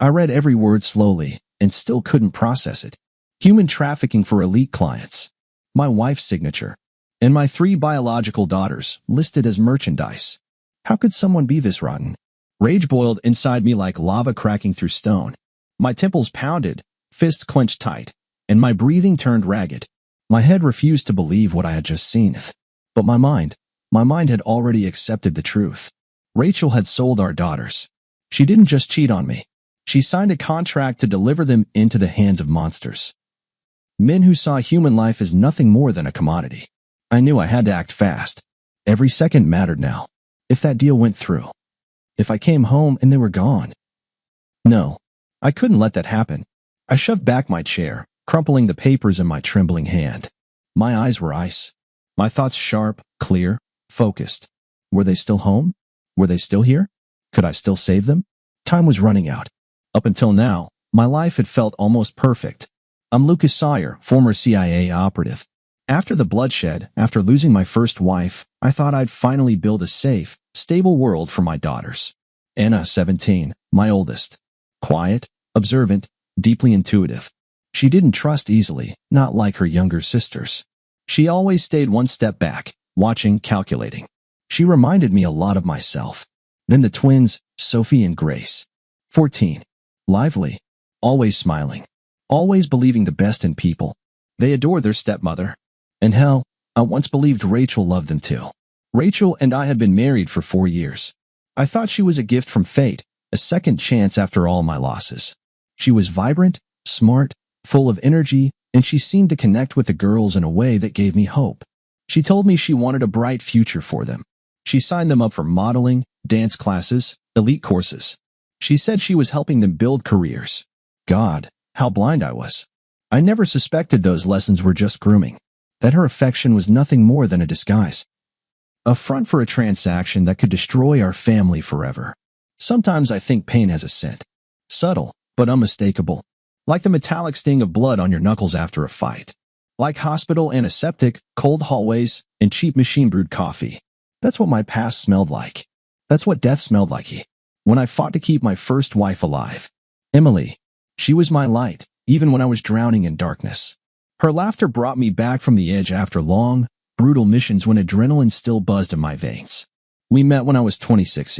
I read every word slowly and still couldn't process it. Human trafficking for elite clients. My wife's signature. And my 3 biological daughters listed as merchandise. How could someone be this rotten? Rage boiled inside me like lava cracking through stone. My temples pounded, fists clenched tight, and my breathing turned ragged. My head refused to believe what I had just seen. But my mind had already accepted the truth. Rachel had sold our daughters. She didn't just cheat on me. She signed a contract to deliver them into the hands of monsters. Men who saw human life as nothing more than a commodity. I knew I had to act fast. Every second mattered now. If that deal went through. If I came home and they were gone. No, I couldn't let that happen. I shoved back my chair, crumpling the papers in my trembling hand. My eyes were ice. My thoughts sharp, clear, focused. Were they still home? Were they still here? Could I still save them? Time was running out. Up until now, my life had felt almost perfect. I'm Lucas Sawyer, former CIA operative. After the bloodshed, after losing my first wife, I thought I'd finally build a safe, stable world for my daughters. Anna, 17, my oldest. Quiet, observant, deeply intuitive. She didn't trust easily, not like her younger sisters. She always stayed one step back, watching, calculating. She reminded me a lot of myself. Then the twins, Sophie and Grace. 14. Lively. Always smiling. Always believing the best in people. They adored their stepmother. And hell, I once believed Rachel loved them too. Rachel and I had been married for 4 years. I thought she was a gift from fate, a second chance after all my losses. She was vibrant, smart, full of energy, and she seemed to connect with the girls in a way that gave me hope. She told me she wanted a bright future for them. She signed them up for modeling, dance classes, elite courses. She said she was helping them build careers. God, how blind I was. I never suspected those lessons were just grooming. That her affection was nothing more than a disguise. A front for a transaction that could destroy our family forever. Sometimes I think pain has a scent. Subtle, but unmistakable. Like the metallic sting of blood on your knuckles after a fight. Like hospital antiseptic, cold hallways, and cheap machine-brewed coffee. That's what my past smelled like. That's what death smelled like when I fought to keep my first wife alive. Emily. She was my light, even when I was drowning in darkness. Her laughter brought me back from the edge after long, brutal missions when adrenaline still buzzed in my veins. We met when I was 26,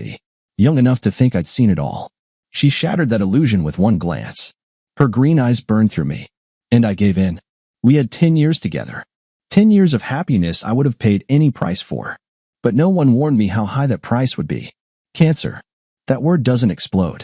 young enough to think I'd seen it all. She shattered that illusion with one glance. Her green eyes burned through me, and I gave in. We had 10 years together. 10 years of happiness I would have paid any price for. But no one warned me how high that price would be. Cancer. That word doesn't explode.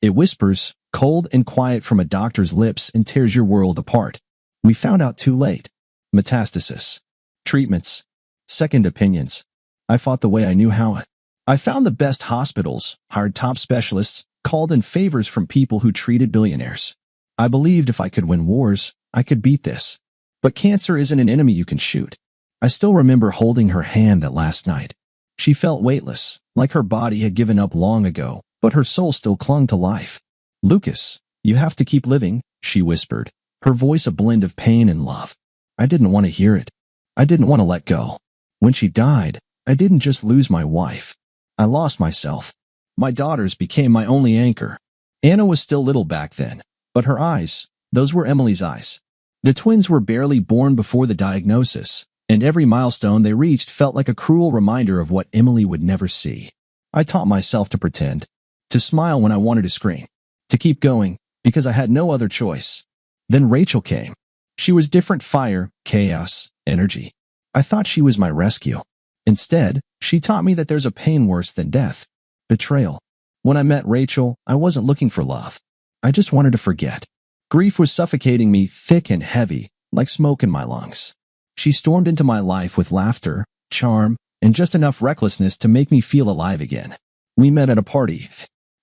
It whispers, cold and quiet from a doctor's lips, and tears your world apart. We found out too late. Metastasis. Treatments. Second opinions. I fought the way I knew how. I found the best hospitals, hired top specialists, called in favors from people who treated billionaires. I believed if I could win wars, I could beat this. But cancer isn't an enemy you can shoot. I still remember holding her hand that last night. She felt weightless, like her body had given up long ago, but her soul still clung to life. Lucas, you have to keep living, she whispered, her voice a blend of pain and love. I didn't want to hear it. I didn't want to let go. When she died, I didn't just lose my wife. I lost myself. My daughters became my only anchor. Anna was still little back then, but her eyes, those were Emily's eyes. The twins were barely born before the diagnosis, and every milestone they reached felt like a cruel reminder of what Emily would never see. I taught myself to pretend, to smile when I wanted to scream, to keep going, because I had no other choice. Then Rachel came. She was different: fire, chaos, energy. I thought she was my rescue. Instead, she taught me that there's a pain worse than death: betrayal. When I met Rachel, I wasn't looking for love. I just wanted to forget. Grief was suffocating me, thick and heavy, like smoke in my lungs. She stormed into my life with laughter, charm, and just enough recklessness to make me feel alive again. We met at a party.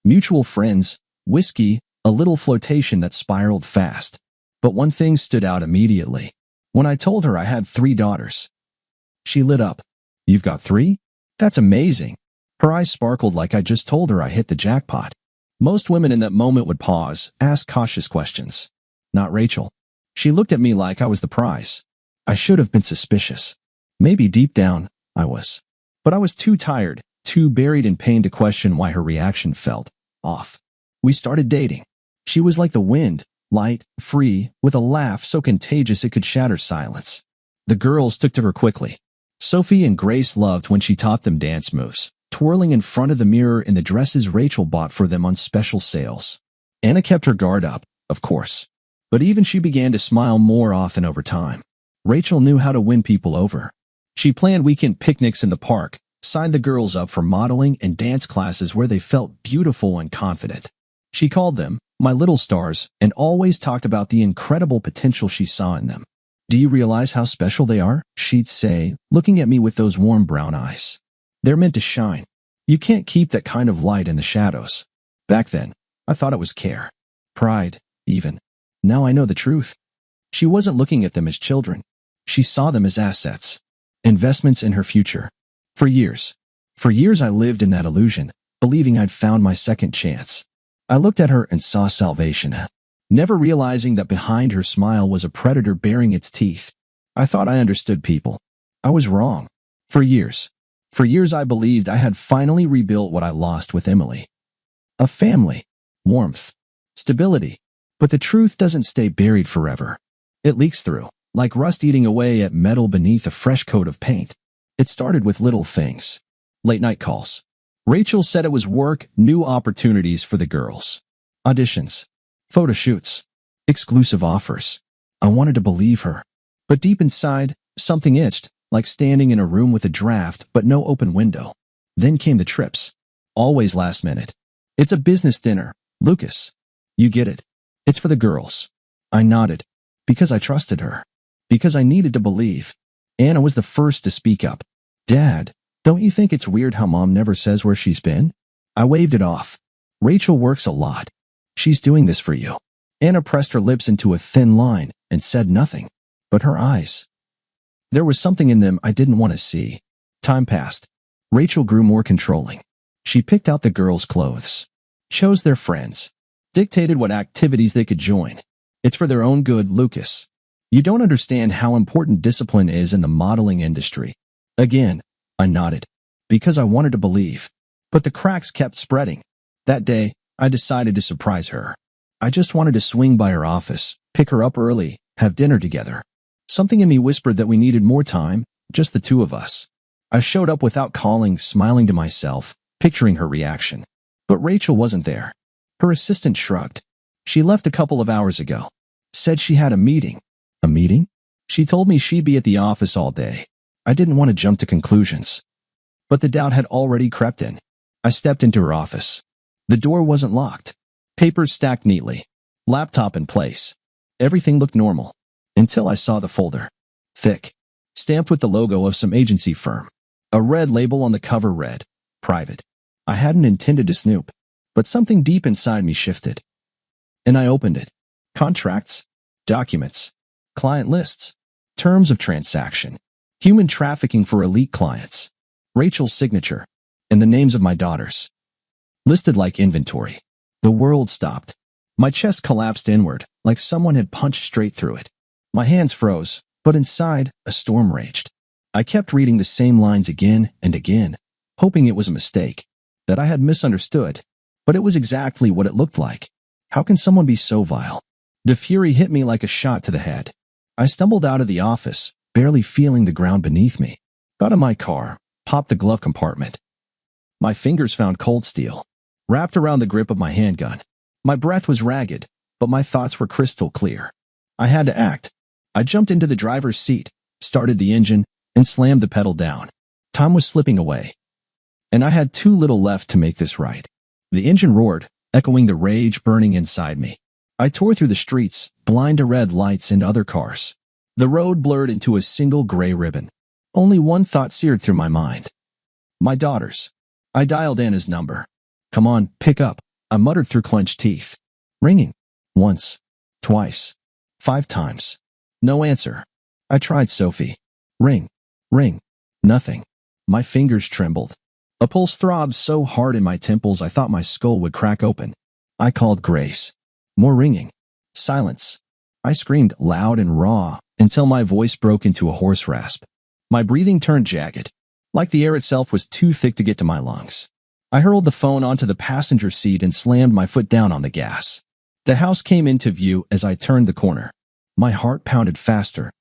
Mutual friends, whiskey, a little flirtation that spiraled fast. But one thing stood out immediately. When I told her I had 3 daughters. She lit up. You've got 3? That's amazing. Her eyes sparkled like I just told her I hit the jackpot. Most women in that moment would pause, ask cautious questions. Not Rachel. She looked at me like I was the prize. I should have been suspicious. Maybe deep down, I was. But I was too tired, too buried in pain to question why her reaction felt off. We started dating. She was like the wind, light, free, with a laugh so contagious it could shatter silence. The girls took to her quickly. Sophie and Grace loved when she taught them dance moves, twirling in front of the mirror in the dresses Rachel bought for them on special sales. Anna kept her guard up, of course. But even she began to smile more often over time. Rachel knew how to win people over. She planned weekend picnics in the park, signed the girls up for modeling and dance classes where they felt beautiful and confident. She called them my little stars and always talked about the incredible potential she saw in them. "Do you realize how special they are?" she'd say, looking at me with those warm brown eyes. "They're meant to shine. You can't keep that kind of light in the shadows." Back then, I thought it was care. Pride, even. Now I know the truth. She wasn't looking at them as children. She saw them as assets. Investments in her future. For years I lived in that illusion, believing I'd found my second chance. I looked at her and saw salvation, never realizing that behind her smile was a predator baring its teeth. I thought I understood people. I was wrong. For years I believed I had finally rebuilt what I lost with Emily. A family, warmth, stability. But the truth doesn't stay buried forever. It leaks through, like rust eating away at metal beneath a fresh coat of paint. It started with little things. Late night calls. Rachel said it was work, new opportunities for the girls. Auditions. Photo shoots. Exclusive offers. I wanted to believe her. But deep inside, something itched, like standing in a room with a draft but no open window. Then came the trips. Always last minute. "It's a business dinner, Lucas. You get it. It's for the girls." I nodded. Because I trusted her. Because I needed to believe. Anna was the first to speak up. "Dad, don't you think it's weird how Mom never says where she's been?" I waved it off. "Rachel works a lot. She's doing this for you." Anna pressed her lips into a thin line and said nothing. But her eyes. There was something in them I didn't want to see. Time passed. Rachel grew more controlling. She picked out the girls' clothes. Chose their friends. Dictated what activities they could join. "It's for their own good, Lucas. You don't understand how important discipline is in the modeling industry." Again, I nodded. Because I wanted to believe. But the cracks kept spreading. That day, I decided to surprise her. I just wanted to swing by her office, pick her up early, have dinner together. Something in me whispered that we needed more time, just the two of us. I showed up without calling, smiling to myself, picturing her reaction. But Rachel wasn't there. Her assistant shrugged. "She left a couple of hours ago. Said she had a meeting." "A meeting?" "She told me she'd be at the office all day." I didn't want to jump to conclusions. But the doubt had already crept in. I stepped into her office. The door wasn't locked. Papers stacked neatly. Laptop in place. Everything looked normal. Until I saw the folder. Thick. Stamped with the logo of some agency firm. A red label on the cover read, "Private." I hadn't intended to snoop. But something deep inside me shifted. And I opened it. Contracts. Documents. Client lists. Terms of transaction. Human trafficking for elite clients. Rachel's signature. And the names of my daughters. Listed like inventory. The world stopped. My chest collapsed inward, like someone had punched straight through it. My hands froze, but inside, a storm raged. I kept reading the same lines again and again, hoping it was a mistake, that I had misunderstood. But it was exactly what it looked like. How can someone be so vile? The fury hit me like a shot to the head. I stumbled out of the office, barely feeling the ground beneath me. Got in my car, popped the glove compartment. My fingers found cold steel, wrapped around the grip of my handgun. My breath was ragged, but my thoughts were crystal clear. I had to act. I jumped into the driver's seat, started the engine, and slammed the pedal down. Time was slipping away. And I had too little left to make this right. The engine roared, echoing the rage burning inside me. I tore through the streets, blind to red lights and other cars. The road blurred into a single gray ribbon. Only one thought seared through my mind. My daughters. I dialed Anna's number. "Come on, pick up," I muttered through clenched teeth. Ringing. Once. Twice. 5 times. No answer. I tried Sophie. Ring. Ring. Nothing. My fingers trembled. A pulse throbbed so hard in my temples I thought my skull would crack open. I called Grace. More ringing. Silence. I screamed loud and raw until my voice broke into a hoarse rasp. My breathing turned jagged, like the air itself was too thick to get to my lungs. I hurled the phone onto the passenger seat and slammed my foot down on the gas. The house came into view as I turned the corner. My heart pounded faster,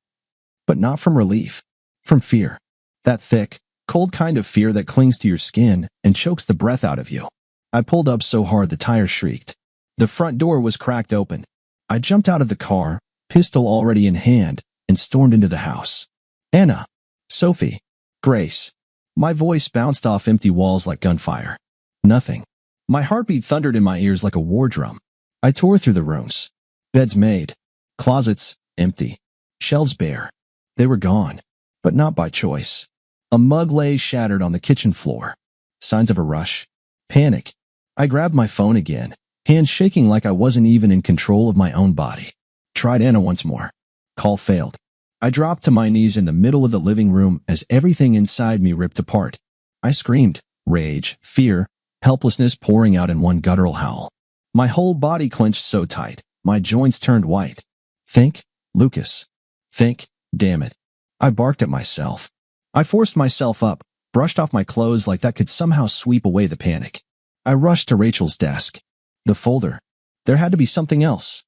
but not from relief, from fear. That thick, cold kind of fear that clings to your skin and chokes the breath out of you. I pulled up so hard the tires shrieked. The front door was cracked open. I jumped out of the car, pistol already in hand, and stormed into the house. Anna, Sophie, Grace. My voice bounced off empty walls like gunfire. Nothing. My heartbeat thundered in my ears like a war drum. I tore through the rooms. Beds made. Closets empty. Shelves bare. They were gone, but not by choice. A mug lay shattered on the kitchen floor. Signs of a rush. Panic. I grabbed my phone again, hands shaking like I wasn't even in control of my own body. Tried Anna once more. Call failed. I dropped to my knees in the middle of the living room as everything inside me ripped apart. I screamed, rage, fear, helplessness pouring out in one guttural howl. My whole body clenched so tight, my joints turned white. Think, Lucas. Think, damn it. I barked at myself. I forced myself up, brushed off my clothes like that could somehow sweep away the panic. I rushed to Rachel's desk. The folder. There had to be something else.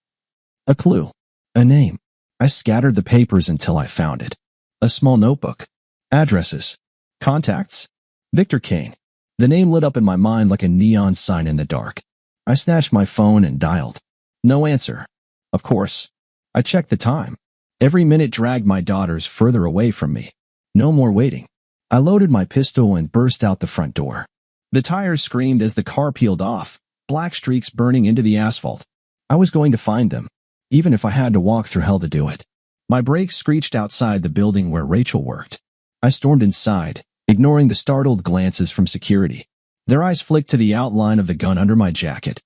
A clue. A name. I scattered the papers until I found it. A small notebook. Addresses. Contacts. Victor Kane. The name lit up in my mind like a neon sign in the dark. I snatched my phone and dialed. No answer. Of course. I checked the time. Every minute dragged my daughters further away from me. No more waiting. I loaded my pistol and burst out the front door. The tires screamed as the car peeled off, black streaks burning into the asphalt. I was going to find them, even if I had to walk through hell to do it. My brakes screeched outside the building where Rachel worked. I stormed inside, ignoring the startled glances from security. Their eyes flicked to the outline of the gun under my jacket.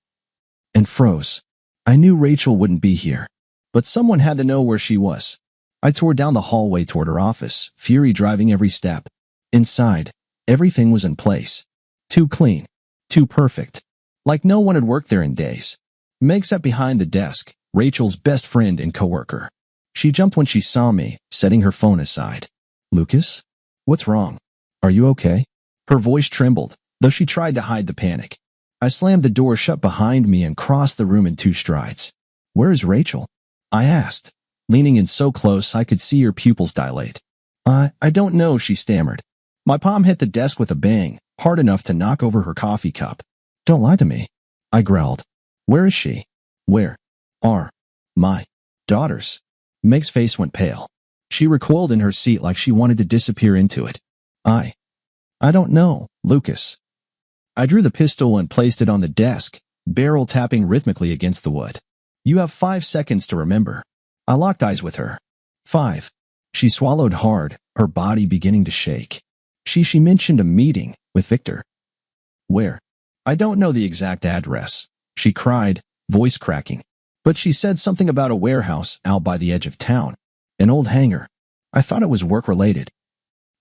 And froze. I knew Rachel wouldn't be here, but someone had to know where she was. I tore down the hallway toward her office, fury driving every step. Inside, everything was in place. Too clean. Too perfect. Like no one had worked there in days. Meg sat behind the desk, Rachel's best friend and coworker. She jumped when she saw me, setting her phone aside. Lucas? What's wrong? Are you okay? Her voice trembled, though she tried to hide the panic. I slammed the door shut behind me and crossed the room in 2 strides. Where is Rachel? I asked, leaning in so close I could see her pupils dilate. I don't know, she stammered. My palm hit the desk with a bang, hard enough to knock over her coffee cup. Don't lie to me, I growled. Where is she? Where are my daughters? Meg's face went pale. She recoiled in her seat like she wanted to disappear into it. I don't know, Lucas. I drew the pistol and placed it on the desk, barrel tapping rhythmically against the wood. You have 5 seconds to remember. I locked eyes with her. 5. She swallowed hard, her body beginning to shake. She mentioned a meeting with Victor. Where? I don't know the exact address, she cried, voice cracking. But she said something about a warehouse out by the edge of town. An old hangar. I thought it was work-related.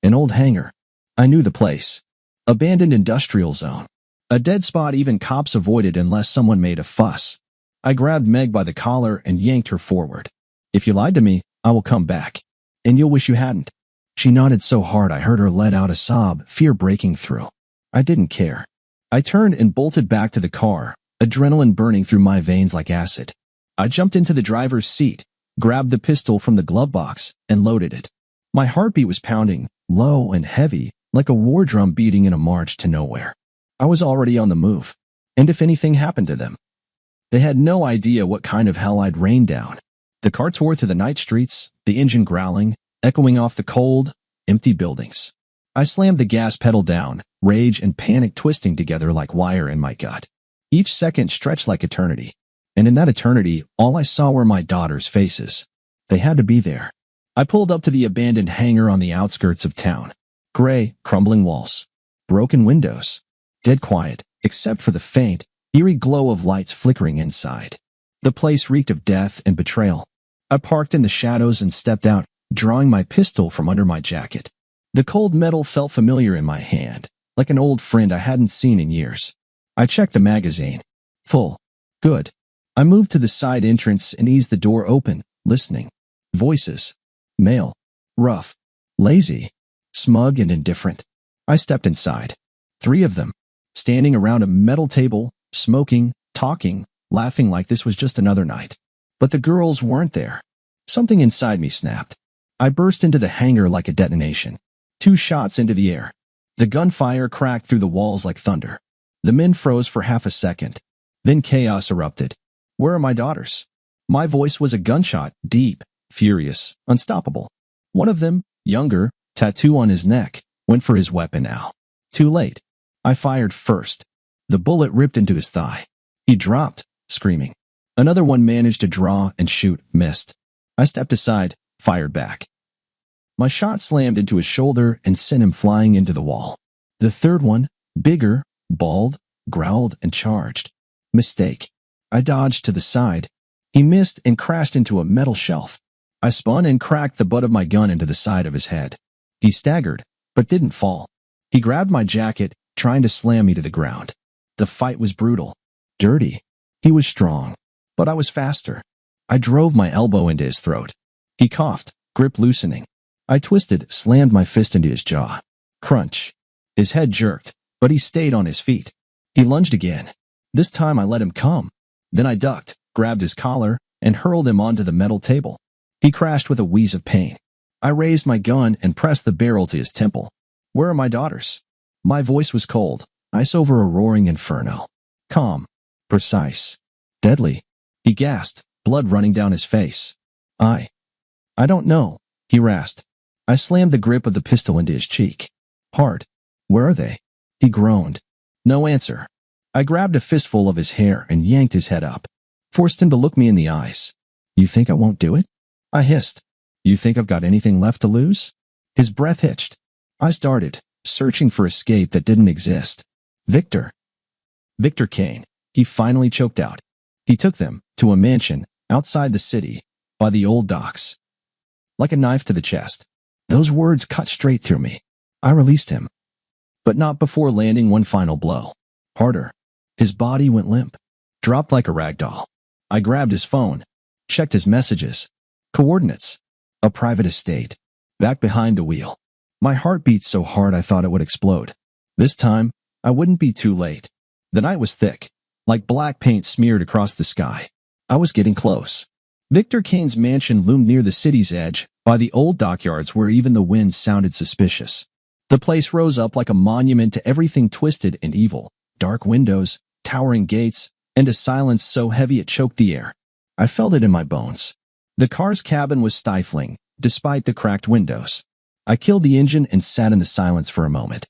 An old hangar. I knew the place. Abandoned industrial zone. A dead spot even cops avoided unless someone made a fuss. I grabbed Meg by the collar and yanked her forward. If you lied to me, I will come back. And you'll wish you hadn't. She nodded so hard I heard her let out a sob, fear breaking through. I didn't care. I turned and bolted back to the car, adrenaline burning through my veins like acid. I jumped into the driver's seat, grabbed the pistol from the glove box, and loaded it. My heartbeat was pounding, low and heavy, like a war drum beating in a march to nowhere. I was already on the move, and if anything happened to them, they had no idea what kind of hell I'd rained down. The car tore through the night streets, the engine growling, echoing off the cold, empty buildings. I slammed the gas pedal down, rage and panic twisting together like wire in my gut. Each second stretched like eternity, and in that eternity, all I saw were my daughters' faces. They had to be there. I pulled up to the abandoned hangar on the outskirts of town. Gray, crumbling walls. Broken windows. Dead quiet, except for the faint, eerie glow of lights flickering inside. The place reeked of death and betrayal. I parked in the shadows and stepped out, drawing my pistol from under my jacket. The cold metal felt familiar in my hand, like an old friend I hadn't seen in years. I checked the magazine. Full. Good. I moved to the side entrance and eased the door open, listening. Voices. Male. Rough. Lazy. Smug and indifferent. I stepped inside. 3 of them. standing around a metal table, smoking, talking, laughing like this was just another night. But the girls weren't there. Something inside me snapped. I burst into the hangar like a detonation. 2 shots into the air. The gunfire cracked through the walls like thunder. The men froze for half a second. Then chaos erupted. Where are my daughters? My voice was a gunshot, deep, furious, unstoppable. One of them, younger, tattoo on his neck, went for his weapon now. Too late. I fired first. The bullet ripped into his thigh. He dropped, screaming. Another one managed to draw and shoot, missed. I stepped aside, fired back. My shot slammed into his shoulder and sent him flying into the wall. The third one, bigger, bald, growled and charged. Mistake. I dodged to the side. He missed and crashed into a metal shelf. I spun and cracked the butt of my gun into the side of his head. He staggered, but didn't fall. He grabbed my jacket, trying to slam me to the ground. The fight was brutal. Dirty. He was strong, but I was faster. I drove my elbow into his throat. He coughed, grip loosening. I twisted, slammed my fist into his jaw. Crunch. His head jerked, but he stayed on his feet. He lunged again. This time I let him come. Then I ducked, grabbed his collar, and hurled him onto the metal table. He crashed with a wheeze of pain. I raised my gun and pressed the barrel to his temple. Where are my daughters? My voice was cold, ice over a roaring inferno. Calm. Precise. Deadly. He gasped, blood running down his face. I don't know, he rasped. I slammed the grip of the pistol into his cheek. Hard. Where are they? He groaned. No answer. I grabbed a fistful of his hair and yanked his head up. Forced him to look me in the eyes. You think I won't do it? I hissed. You think I've got anything left to lose? His breath hitched. I started, searching for escape that didn't exist. Victor Kane. He finally choked out. He took them to a mansion outside the city, by the old docks. Like a knife to the chest. Those words cut straight through me. I released him. But not before landing one final blow. Harder. His body went limp. Dropped like a rag doll. I grabbed his phone. Checked his messages. Coordinates. A private estate. Back behind the wheel. My heart beat so hard I thought it would explode. This time, I wouldn't be too late. The night was thick, like black paint smeared across the sky. I was getting close. Victor Kane's mansion loomed near the city's edge, by the old dockyards where even the wind sounded suspicious. The place rose up like a monument to everything twisted and evil. Dark windows, towering gates, and a silence so heavy it choked the air. I felt it in my bones. The car's cabin was stifling, despite the cracked windows. I killed the engine and sat in the silence for a moment,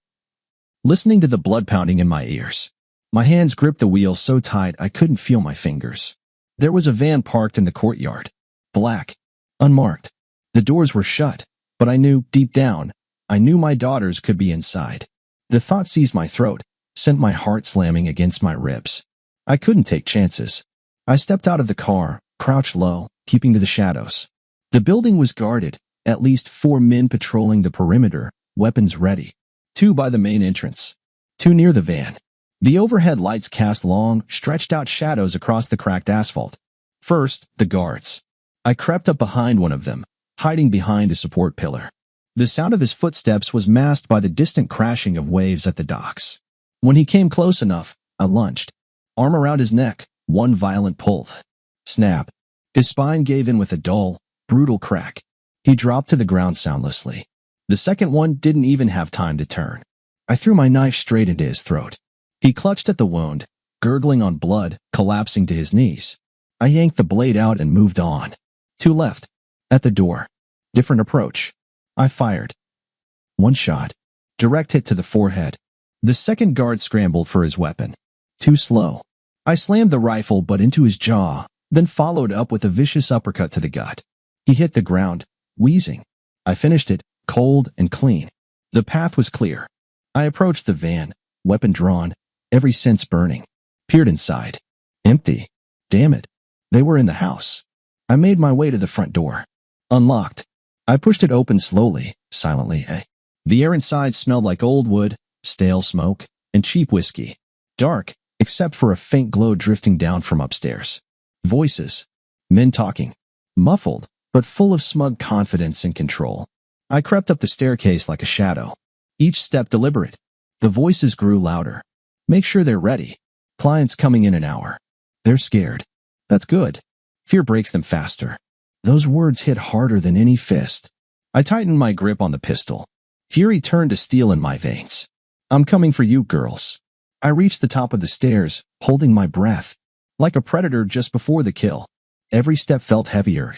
listening to the blood pounding in my ears. My hands gripped the wheel so tight I couldn't feel my fingers. There was a van parked in the courtyard. Black. Unmarked. The doors were shut, but I knew, deep down, I knew my daughters could be inside. The thought seized my throat, sent my heart slamming against my ribs. I couldn't take chances. I stepped out of the car, crouched low, keeping to the shadows. The building was guarded, at least 4 men patrolling the perimeter, weapons ready. 2 by the main entrance. 2 near the van. The overhead lights cast long, stretched-out shadows across the cracked asphalt. First, the guards. I crept up behind one of them, hiding behind a support pillar. The sound of his footsteps was masked by the distant crashing of waves at the docks. When he came close enough, I lunged. Arm around his neck, one violent pull. Snap. His spine gave in with a dull, brutal crack. He dropped to the ground soundlessly. The second one didn't even have time to turn. I threw my knife straight into his throat. He clutched at the wound, gurgling on blood, collapsing to his knees. I yanked the blade out and moved on. 2 left. At the door. Different approach. I fired. 1 shot. Direct hit to the forehead. The second guard scrambled for his weapon. Too slow. I slammed the rifle butt into his jaw, then followed up with a vicious uppercut to the gut. He hit the ground, wheezing. I finished it, cold and clean. The path was clear. I approached the van, weapon drawn, every sense burning. Peered inside. Empty. Damn it. They were in the house. I made my way to the front door. Unlocked. I pushed it open slowly, silently. The air inside smelled like old wood, stale smoke, and cheap whiskey. Dark, except for a faint glow drifting down from upstairs. Voices. Men talking. Muffled, but full of smug confidence and control. I crept up the staircase like a shadow. Each step deliberate. The voices grew louder. Make sure they're ready. Clients coming in an hour. They're scared. That's good. Fear breaks them faster. Those words hit harder than any fist. I tightened my grip on the pistol. Fury turned to steel in my veins. I'm coming for you, girls. I reached the top of the stairs, holding my breath. Like a predator just before the kill. Every step felt heavier.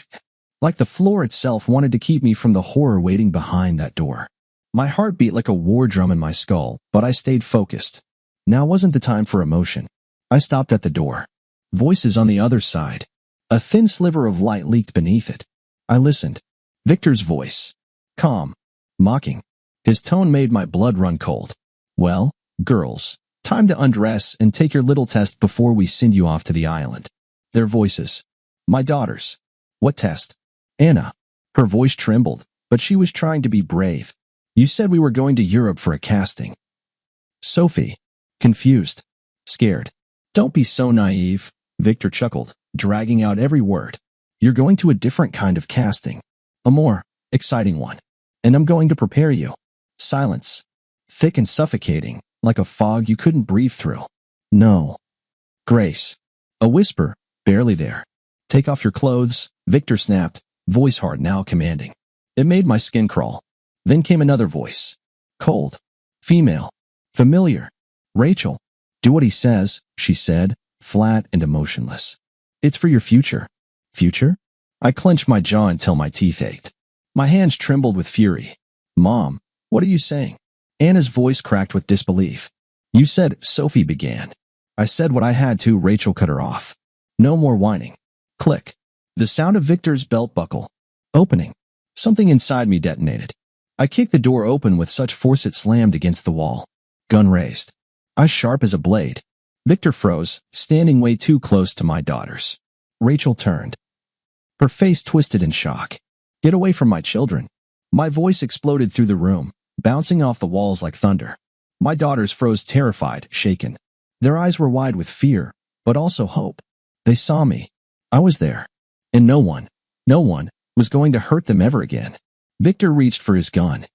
Like the floor itself wanted to keep me from the horror waiting behind that door. My heart beat like a war drum in my skull, but I stayed focused. Now wasn't the time for emotion. I stopped at the door. Voices on the other side. A thin sliver of light leaked beneath it. I listened. Victor's voice. Calm. Mocking. His tone made my blood run cold. Well, girls, time to undress and take your little test before we send you off to the island. Their voices. My daughters. What test? Anna. Her voice trembled, but she was trying to be brave. You said we were going to Europe for a casting. Sophie. Confused. Scared. Don't be so naive, Victor chuckled, dragging out every word. You're going to a different kind of casting. A more exciting one. And I'm going to prepare you. Silence. Thick and suffocating, like a fog you couldn't breathe through. No. Grace. A whisper, barely there. Take off your clothes, Victor snapped, voice hard now commanding. It made my skin crawl. Then came another voice. Cold. Female. Familiar. Rachel. Do what he says, she said, flat and emotionless. It's for your future. Future? I clenched my jaw until my teeth ached. My hands trembled with fury. Mom, what are you saying? Anna's voice cracked with disbelief. You said, Sophie began. I said what I had to, Rachel cut her off. No more whining. Click. The sound of Victor's belt buckle. Opening. Something inside me detonated. I kicked the door open with such force it slammed against the wall. Gun raised. Eyes sharp as a blade. Victor froze, standing way too close to my daughters. Rachel turned. Her face twisted in shock. Get away from my children. My voice exploded through the room, bouncing off the walls like thunder. My daughters froze terrified, shaken. Their eyes were wide with fear, but also hope. They saw me. I was there. And no one was going to hurt them ever again. Victor reached for his gun.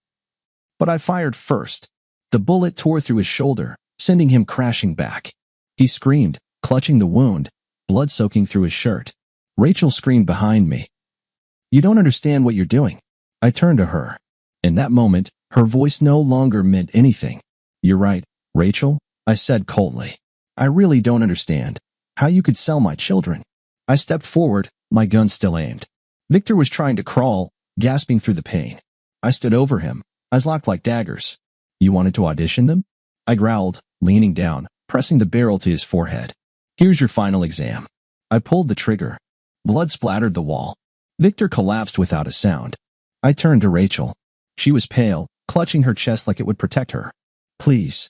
But I fired first. The bullet tore through his shoulder, sending him crashing back. He screamed, clutching the wound, blood soaking through his shirt. Rachel screamed behind me. You don't understand what you're doing. I turned to her. In that moment, her voice no longer meant anything. You're right, Rachel, I said coldly. I really don't understand how you could sell my children. I stepped forward, my gun still aimed. Victor was trying to crawl, gasping through the pain. I stood over him, eyes locked like daggers. You wanted to audition them? I growled, leaning down, pressing the barrel to his forehead. Here's your final exam. I pulled the trigger. Blood splattered the wall. Victor collapsed without a sound. I turned to Rachel. She was pale, clutching her chest like it would protect her. Please.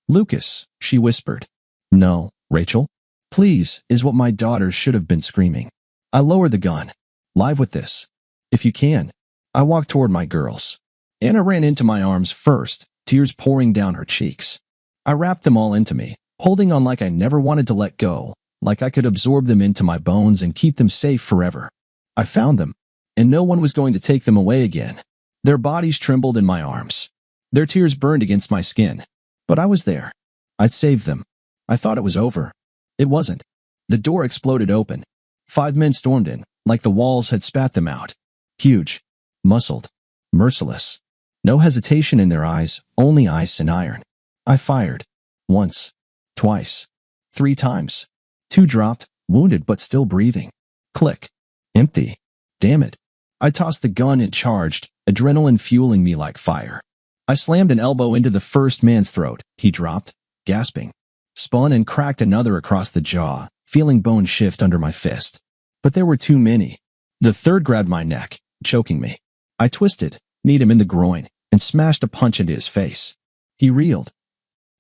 Lucas, she whispered. No, Rachel. Please, is what my daughters should have been screaming. I lowered the gun. Live with this. If you can. I walked toward my girls. Anna ran into my arms first, tears pouring down her cheeks. I wrapped them all into me, holding on like I never wanted to let go, like I could absorb them into my bones and keep them safe forever. I found them, and no one was going to take them away again. Their bodies trembled in my arms. Their tears burned against my skin. But I was there. I'd saved them. I thought it was over. It wasn't. The door exploded open. 5 men stormed in, like the walls had spat them out. Huge. Muscled. Merciless. No hesitation in their eyes, only ice and iron. I fired. Once. Twice. 3 times. 2 dropped, wounded but still breathing. Click. Empty. Damn it. I tossed the gun and charged, adrenaline fueling me like fire. I slammed an elbow into the first man's throat. He dropped, gasping. Spun and cracked another across the jaw, feeling bone shift under my fist. But there were too many. The third grabbed my neck, choking me. I twisted, kneed him in the groin, and smashed a punch into his face. He reeled.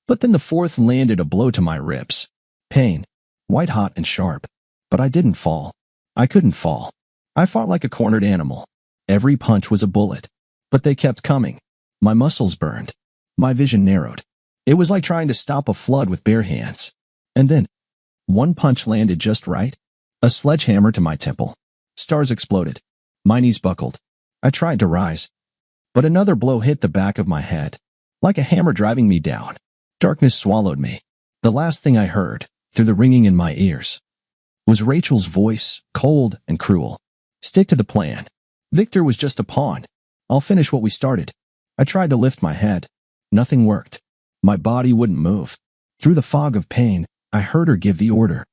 But then the fourth landed a blow to my ribs. Pain. White-hot and sharp. But I didn't fall. I couldn't fall. I fought like a cornered animal. Every punch was a bullet. But they kept coming. My muscles burned. My vision narrowed. It was like trying to stop a flood with bare hands. And then, one punch landed just right. A sledgehammer to my temple. Stars exploded. My knees buckled. I tried to rise. But another blow hit the back of my head. Like a hammer driving me down. Darkness swallowed me. The last thing I heard, through the ringing in my ears, was Rachel's voice, cold and cruel. Stick to the plan. Victor was just a pawn. I'll finish what we started. I tried to lift my head. Nothing worked. My body wouldn't move. Through the fog of pain, I heard her give the order.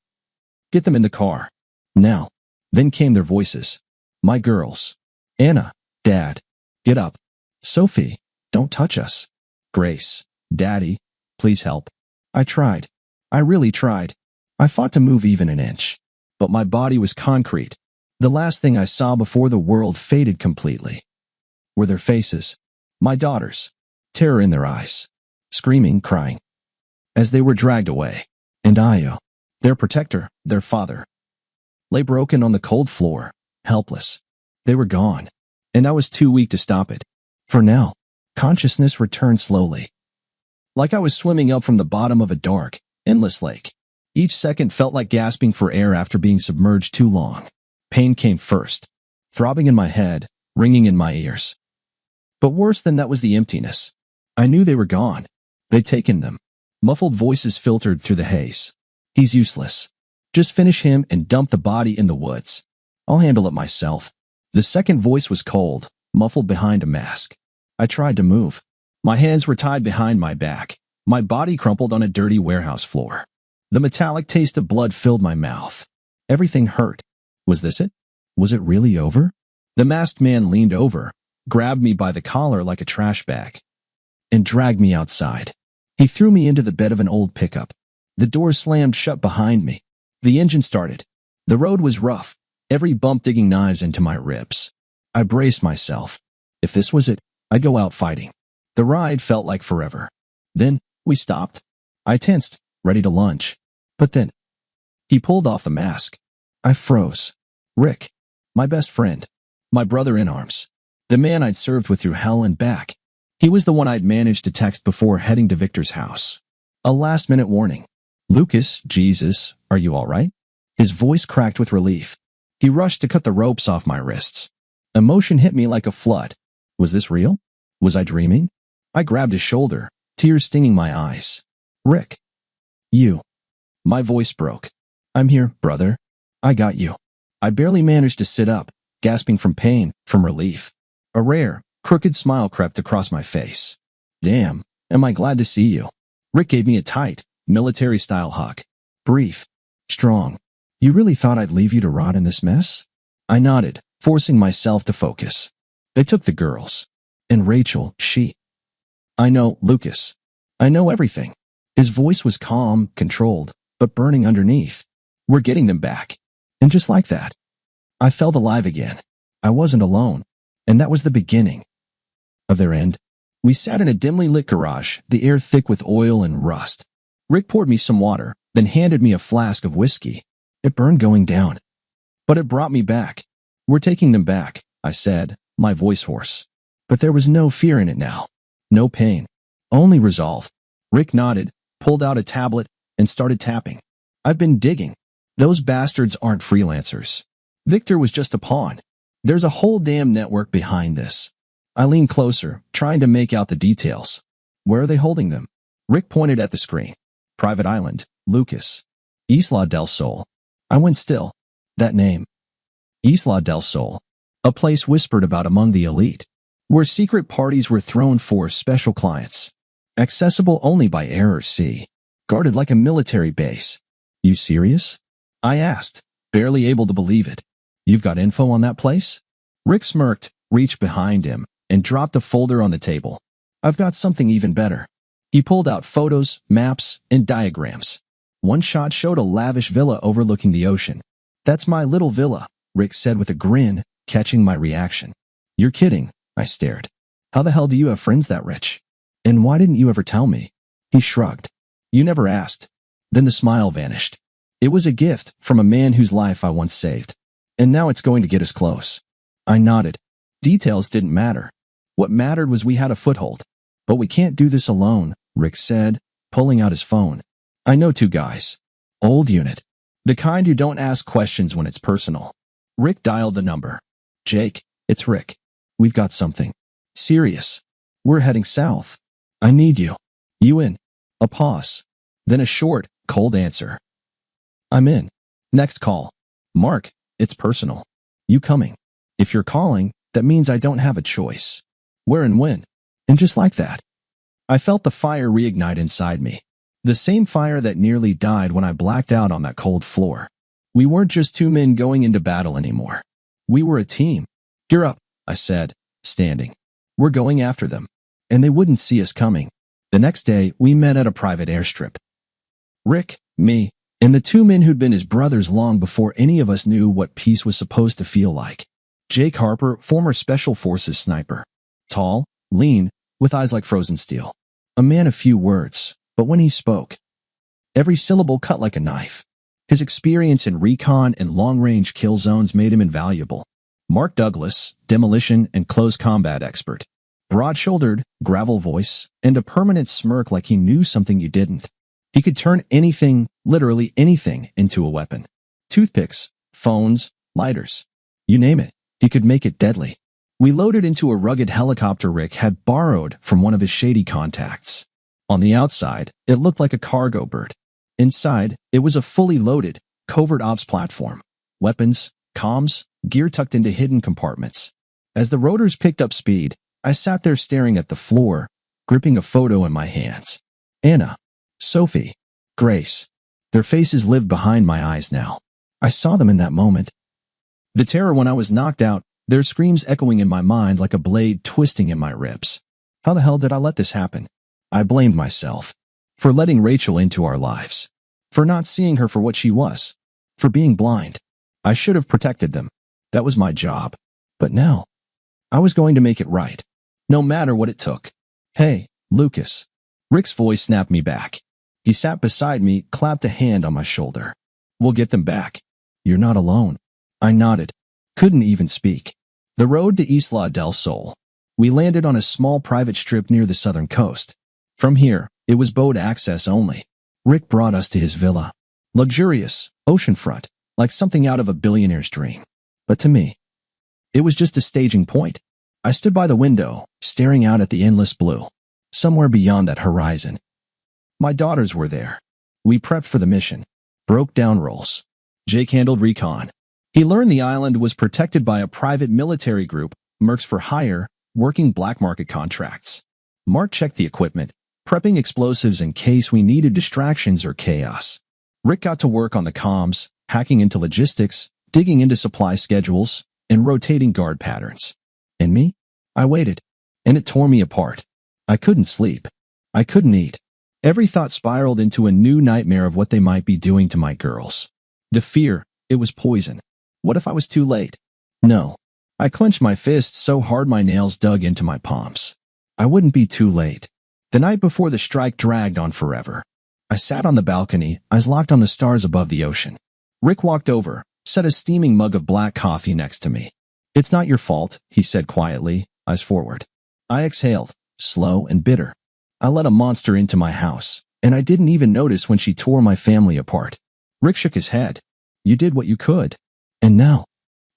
Get them in the car. Now. Then came their voices. My girls. Anna. Dad. Get up. Sophie. Don't touch us. Grace. Daddy. Please help. I tried. I really tried. I fought to move even an inch. But my body was concrete. The last thing I saw before the world faded completely were their faces. My daughters. Terror in their eyes. Screaming, crying. As they were dragged away. And I, their protector, their father, lay broken on the cold floor, helpless. They were gone. And I was too weak to stop it. For now, consciousness returned slowly. Like I was swimming up from the bottom of a dark, endless lake. Each second felt like gasping for air after being submerged too long. Pain came first, throbbing in my head, ringing in my ears. But worse than that was the emptiness. I knew they were gone. They'd taken them. Muffled voices filtered through the haze. He's useless. Just finish him and dump the body in the woods. I'll handle it myself. The second voice was cold, muffled behind a mask. I tried to move. My hands were tied behind my back. My body crumpled on a dirty warehouse floor. The metallic taste of blood filled my mouth. Everything hurt. Was this it? Was it really over? The masked man leaned over, grabbed me by the collar like a trash bag, and dragged me outside. He threw me into the bed of an old pickup. The door slammed shut behind me. The engine started. The road was rough, every bump digging knives into my ribs. I braced myself. If this was it, I'd go out fighting. The ride felt like forever. Then, we stopped. I tensed, ready to lunge. But then, he pulled off the mask. I froze. Rick, my best friend, my brother in arms, the man I'd served with through hell and back. He was the one I'd managed to text before heading to Victor's house. A last-minute warning. Lucas, Jesus, are you all right? His voice cracked with relief. He rushed to cut the ropes off my wrists. Emotion hit me like a flood. Was this real? Was I dreaming? I grabbed his shoulder, tears stinging my eyes. Rick. You. My voice broke. I'm here, brother. I got you. I barely managed to sit up, gasping from pain, from relief. A rare, crooked smile crept across my face. Damn, am I glad to see you. Rick gave me a tight, military-style hug. Brief. Strong. You really thought I'd leave you to rot in this mess? I nodded, forcing myself to focus. They took the girls. And Rachel, she. I know, Lucas. I know everything. His voice was calm, controlled, but burning underneath. We're getting them back. And just like that, I felt alive again. I wasn't alone. And that was the beginning of their end. We sat in a dimly lit garage, the air thick with oil and rust. Rick poured me some water, then handed me a flask of whiskey. It burned going down. But it brought me back. We're taking them back, I said, my voice hoarse. But there was no fear in it now. No pain. Only resolve. Rick nodded, pulled out a tablet, and started tapping. I've been digging. Those bastards aren't freelancers. Victor was just a pawn. There's a whole damn network behind this. I leaned closer, trying to make out the details. Where are they holding them? Rick pointed at the screen. Private Island, Lucas. Isla del Sol. I went still. That name. Isla del Sol. A place whispered about among the elite, where secret parties were thrown for special clients. Accessible only by air or sea. Guarded like a military base. You serious? I asked, barely able to believe it. You've got info on that place? Rick smirked, reached behind him, and dropped a folder on the table. I've got something even better. He pulled out photos, maps, and diagrams. One shot showed a lavish villa overlooking the ocean. That's my little villa, Rick said with a grin, catching my reaction. You're kidding, I stared. How the hell do you have friends that rich? And why didn't you ever tell me? He shrugged. You never asked. Then the smile vanished. It was a gift from a man whose life I once saved. And now it's going to get us close. I nodded. Details didn't matter. What mattered was we had a foothold. But we can't do this alone, Rick said, pulling out his phone. I know two guys. Old unit. The kind who don't ask questions when it's personal. Rick dialed the number. Jake, it's Rick. We've got something. Serious. We're heading south. I need you. You in. A pause. Then a short, cold answer. I'm in. Next call. Mark, it's personal. You coming? If you're calling, that means I don't have a choice. Where and when? And just like that, I felt the fire reignite inside me. The same fire that nearly died when I blacked out on that cold floor. We weren't just two men going into battle anymore. We were a team. Gear up, I said, standing. We're going after them. And they wouldn't see us coming. The next day, we met at a private airstrip. Rick, me, and the two men who'd been his brothers long before any of us knew what peace was supposed to feel like. Jake Harper, former Special Forces sniper. Tall, lean, with eyes like frozen steel. A man of few words, but when he spoke, every syllable cut like a knife. His experience in recon and long-range kill zones made him invaluable. Mark Douglas, demolition and close combat expert. Broad-shouldered, gravel voice, and a permanent smirk like he knew something you didn't. He could turn anything, literally anything, into a weapon. Toothpicks, phones, lighters. You name it, he could make it deadly. We loaded into a rugged helicopter Rick had borrowed from one of his shady contacts. On the outside, it looked like a cargo bird. Inside, it was a fully loaded, covert ops platform. Weapons, comms, gear tucked into hidden compartments. As the rotors picked up speed, I sat there staring at the floor, gripping a photo in my hands. Anna, Sophie, Grace. Their faces lived behind my eyes now. I saw them in that moment. The terror when I was knocked out, their screams echoing in my mind like a blade twisting in my ribs. How the hell did I let this happen? I blamed myself. For letting Rachel into our lives. For not seeing her for what she was. For being blind. I should have protected them. That was my job. But now, I was going to make it right. No matter what it took. Hey, Lucas. Rick's voice snapped me back. He sat beside me, clapped a hand on my shoulder. We'll get them back. You're not alone. I nodded. Couldn't even speak. The road to Isla del Sol. We landed on a small private strip near the southern coast. From here, it was boat access only. Rick brought us to his villa. Luxurious, oceanfront, like something out of a billionaire's dream. But to me, it was just a staging point. I stood by the window, staring out at the endless blue. Somewhere beyond that horizon. My daughters were there. We prepped for the mission. Broke down roles. Jake handled recon. He learned the island was protected by a private military group, Mercs for Hire, working black market contracts. Mark checked the equipment, prepping explosives in case we needed distractions or chaos. Rick got to work on the comms, hacking into logistics, digging into supply schedules, and rotating guard patterns. And me? I waited. And it tore me apart. I couldn't sleep. I couldn't eat. Every thought spiraled into a new nightmare of what they might be doing to my girls. The fear, it was poison. What if I was too late? No. I clenched my fists so hard my nails dug into my palms. I wouldn't be too late. The night before the strike dragged on forever. I sat on the balcony, eyes locked on the stars above the ocean. Rick walked over, set a steaming mug of black coffee next to me. It's not your fault, he said quietly, eyes forward. I exhaled, slow and bitter. I let a monster into my house, and I didn't even notice when she tore my family apart. Rick shook his head. You did what you could. And now,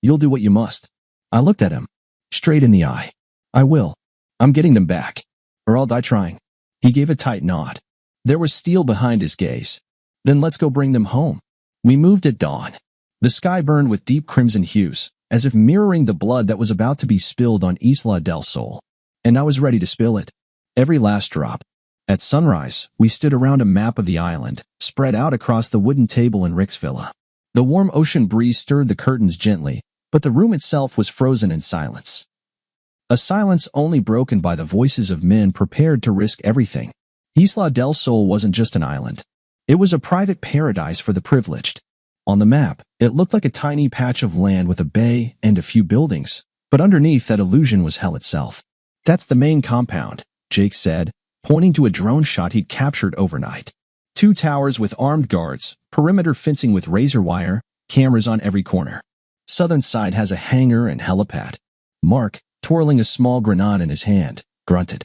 you'll do what you must. I looked at him, straight in the eye. I will. I'm getting them back, or I'll die trying. He gave a tight nod. There was steel behind his gaze. Then let's go bring them home. We moved at dawn. The sky burned with deep crimson hues, as if mirroring the blood that was about to be spilled on Isla del Sol. And I was ready to spill it. Every last drop. At sunrise, we stood around a map of the island, spread out across the wooden table in Rick's villa. The warm ocean breeze stirred the curtains gently, but the room itself was frozen in silence. A silence only broken by the voices of men prepared to risk everything. Isla del Sol wasn't just an island. It was a private paradise for the privileged. On the map, it looked like a tiny patch of land with a bay and a few buildings, but underneath that illusion was hell itself. That's the main compound, Jake said, pointing to a drone shot he'd captured overnight. 2 towers with armed guards, perimeter fencing with razor wire, cameras on every corner. Southern side has a hangar and helipad. Mark, twirling a small grenade in his hand, grunted.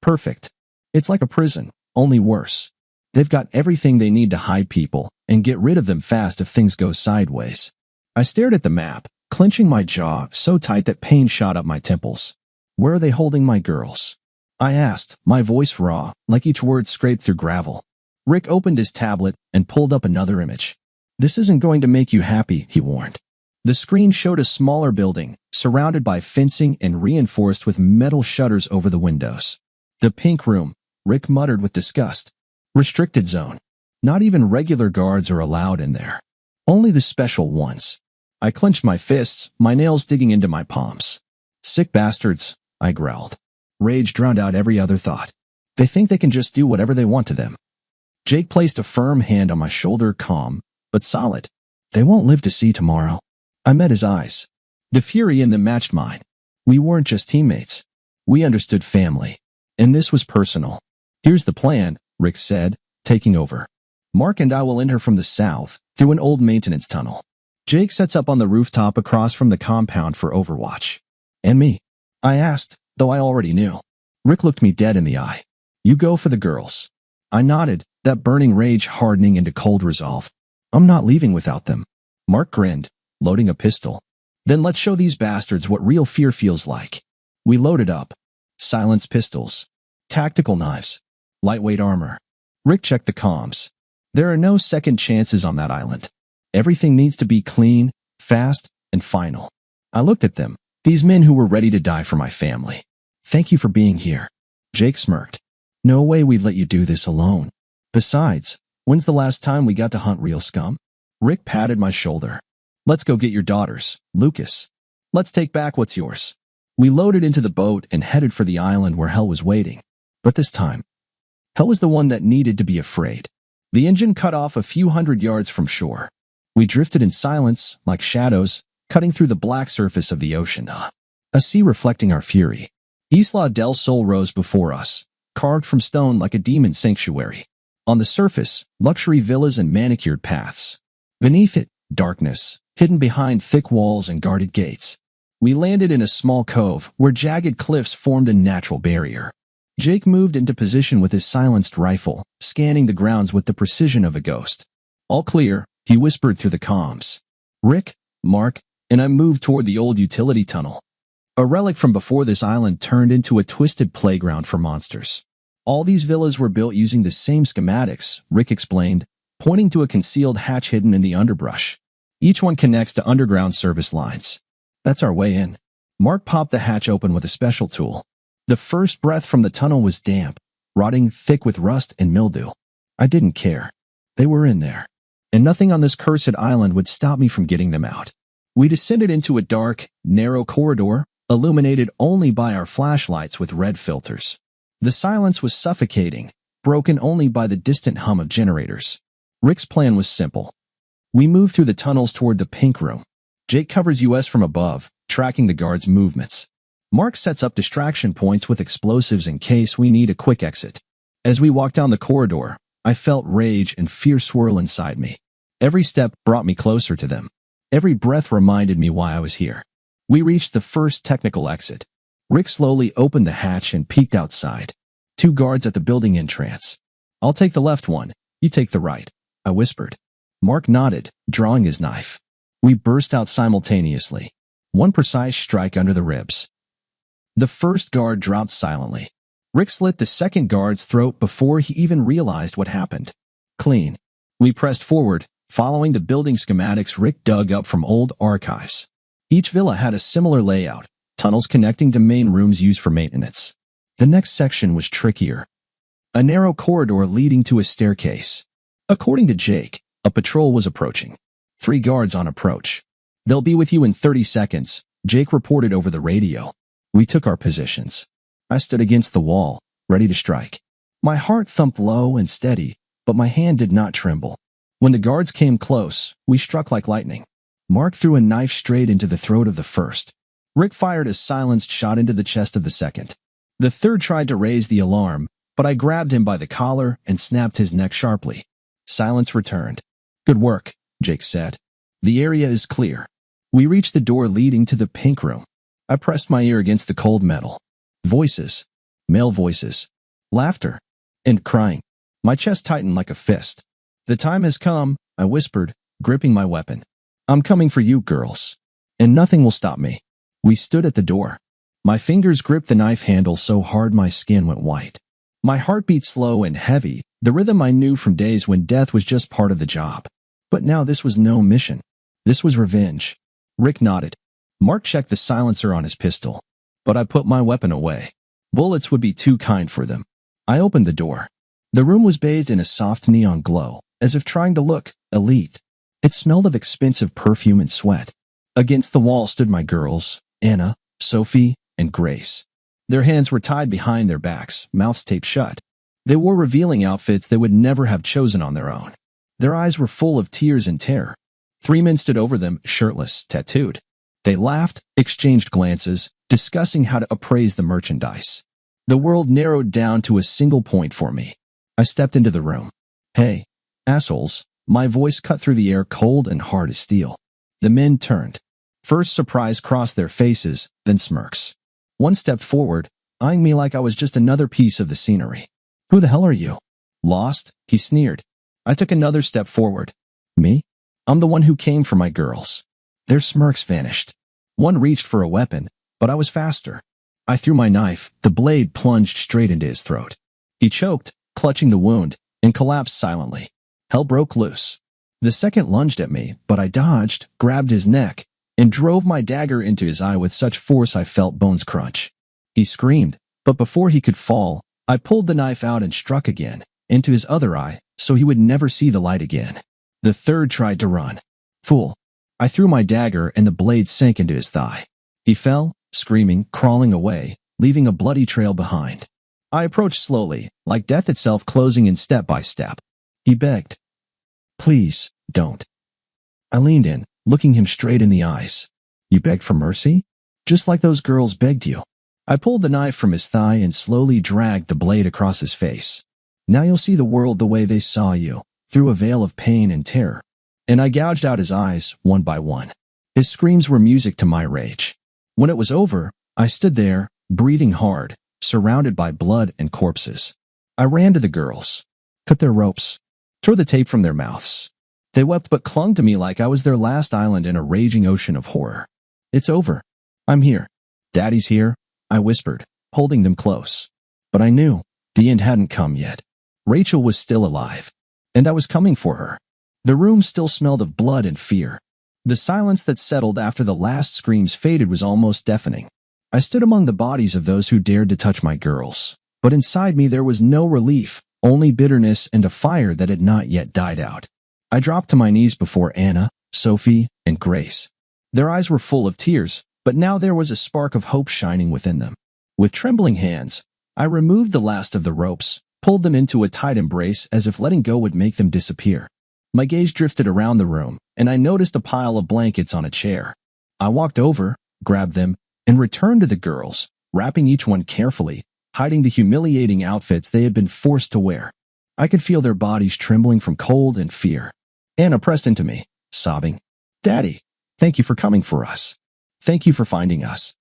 Perfect. It's like a prison, only worse. They've got everything they need to hide people and get rid of them fast if things go sideways. I stared at the map, clenching my jaw so tight that pain shot up my temples. Where are they holding my girls? I asked, my voice raw, like each word scraped through gravel. Rick opened his tablet and pulled up another image. "This isn't going to make you happy," he warned. The screen showed a smaller building, surrounded by fencing and reinforced with metal shutters over the windows. "The pink room," Rick muttered with disgust. "Restricted zone. Not even regular guards are allowed in there. Only the special ones." I clenched my fists, my nails digging into my palms. "Sick bastards," I growled. Rage drowned out every other thought. They think they can just do whatever they want to them. Jake placed a firm hand on my shoulder, calm, but solid. "They won't live to see tomorrow." I met his eyes. The fury in them matched mine. We weren't just teammates. We understood family. And this was personal. "Here's the plan," Rick said, taking over. "Mark and I will enter from the south, through an old maintenance tunnel. Jake sets up on the rooftop across from the compound for overwatch." "And me?" I asked, though I already knew. Rick looked me dead in the eye. "You go for the girls." I nodded, that burning rage hardening into cold resolve. "I'm not leaving without them." Mark grinned, loading a pistol. "Then let's show these bastards what real fear feels like." We loaded up. Silenced pistols. Tactical knives. Lightweight armor. Rick checked the comms. "There are no second chances on that island. Everything needs to be clean, fast, and final." I looked at them, these men who were ready to die for my family. "Thank you for being here." Jake smirked. "No way we'd let you do this alone. Besides, when's the last time we got to hunt real scum?" Rick patted my shoulder. "Let's go get your daughters, Lucas. Let's take back what's yours." We loaded into the boat and headed for the island where Hell was waiting. But this time, Hell was the one that needed to be afraid. The engine cut off a few hundred yards from shore. We drifted in silence, like shadows, cutting through the black surface of the ocean. A sea reflecting our fury. Isla del Sol rose before us, carved from stone like a demon sanctuary. On the surface, luxury villas and manicured paths. Beneath it, darkness, hidden behind thick walls and guarded gates. We landed in a small cove where jagged cliffs formed a natural barrier. Jake moved into position with his silenced rifle, scanning the grounds with the precision of a ghost. "All clear," he whispered through the comms. Rick, Mark, and I moved toward the old utility tunnel. A relic from before this island turned into a twisted playground for monsters. All these villas were built using the same schematics, Rick explained, pointing to a concealed hatch hidden in the underbrush. Each one connects to underground service lines. "That's our way in." Mark popped the hatch open with a special tool. The first breath from the tunnel was damp, rotting thick with rust and mildew. I didn't care. They were in there. And nothing on this cursed island would stop me from getting them out. We descended into a dark, narrow corridor, illuminated only by our flashlights with red filters. The silence was suffocating, broken only by the distant hum of generators. Rick's plan was simple. We moved through the tunnels toward the pink room. Jake covers us from above, tracking the guards' movements. Mark sets up distraction points with explosives in case we need a quick exit. As we walked down the corridor, I felt rage and fear swirl inside me. Every step brought me closer to them. Every breath reminded me why I was here. We reached the first technical exit. Rick slowly opened the hatch and peeked outside. 2 guards at the building entrance. "I'll take the left one, you take the right," I whispered. Mark nodded, drawing his knife. We burst out simultaneously. One precise strike under the ribs. The first guard dropped silently. Rick slit the second guard's throat before he even realized what happened. Clean. We pressed forward, following the building schematics Rick dug up from old archives. Each villa had a similar layout, tunnels connecting to main rooms used for maintenance. The next section was trickier. A narrow corridor leading to a staircase. According to Jake, a patrol was approaching. 3 guards on approach. "They'll be with you in 30 seconds, Jake reported over the radio. We took our positions. I stood against the wall, ready to strike. My heart thumped low and steady, but my hand did not tremble. When the guards came close, we struck like lightning. Mark threw a knife straight into the throat of the first. Rick fired a silenced shot into the chest of the second. The third tried to raise the alarm, but I grabbed him by the collar and snapped his neck sharply. Silence returned. "Good work," Jake said. "The area is clear." We reached the door leading to the pink room. I pressed my ear against the cold metal. Voices. Male voices. Laughter. And crying. My chest tightened like a fist. "The time has come," I whispered, gripping my weapon. "I'm coming for you, girls. And nothing will stop me." We stood at the door. My fingers gripped the knife handle so hard my skin went white. My heart beat slow and heavy, the rhythm I knew from days when death was just part of the job. But now this was no mission. This was revenge. Rick nodded. Mark checked the silencer on his pistol. But I put my weapon away. Bullets would be too kind for them. I opened the door. The room was bathed in a soft neon glow, as if trying to look elite. It smelled of expensive perfume and sweat. Against the wall stood my girls, Anna, Sophie, and Grace. Their hands were tied behind their backs, mouths taped shut. They wore revealing outfits they would never have chosen on their own. Their eyes were full of tears and terror. 3 men stood over them, shirtless, tattooed. They laughed, exchanged glances, discussing how to appraise the merchandise. The world narrowed down to a single point for me. I stepped into the room. "Hey, assholes," my voice cut through the air cold and hard as steel. The men turned. First surprise crossed their faces, then smirks. One stepped forward, eyeing me like I was just another piece of the scenery. "Who the hell are you?" "Lost?" he sneered. I took another step forward. "Me? I'm the one who came for my girls." Their smirks vanished. One reached for a weapon, but I was faster. I threw my knife, the blade plunged straight into his throat. He choked, clutching the wound, and collapsed silently. Hell broke loose. The second lunged at me, but I dodged, grabbed his neck, and drove my dagger into his eye with such force I felt bones crunch. He screamed, but before he could fall, I pulled the knife out and struck again, into his other eye, so he would never see the light again. The third tried to run. Fool. I threw my dagger and the blade sank into his thigh. He fell, screaming, crawling away, leaving a bloody trail behind. I approached slowly, like death itself closing in step by step. He begged. "Please, don't." I leaned in, looking him straight in the eyes. "You begged for mercy? Just like those girls begged you." I pulled the knife from his thigh and slowly dragged the blade across his face. "Now you'll see the world the way they saw you, through a veil of pain and terror." And I gouged out his eyes, one by one. His screams were music to my rage. When it was over, I stood there, breathing hard, surrounded by blood and corpses. I ran to the girls, cut their ropes, tore the tape from their mouths. They wept but clung to me like I was their last island in a raging ocean of horror. "It's over. I'm here. Daddy's here," I whispered, holding them close. But I knew the end hadn't come yet. Rachel was still alive, and I was coming for her. The room still smelled of blood and fear. The silence that settled after the last screams faded was almost deafening. I stood among the bodies of those who dared to touch my girls, but inside me there was no relief, only bitterness and a fire that had not yet died out. I dropped to my knees before Anna, Sophie, and Grace. Their eyes were full of tears, but now there was a spark of hope shining within them. With trembling hands, I removed the last of the ropes, pulled them into a tight embrace as if letting go would make them disappear. My gaze drifted around the room, and I noticed a pile of blankets on a chair. I walked over, grabbed them, and returned to the girls, wrapping each one carefully, hiding the humiliating outfits they had been forced to wear. I could feel their bodies trembling from cold and fear. Anna pressed into me, sobbing, "Daddy, thank you for coming for us. Thank you for finding us."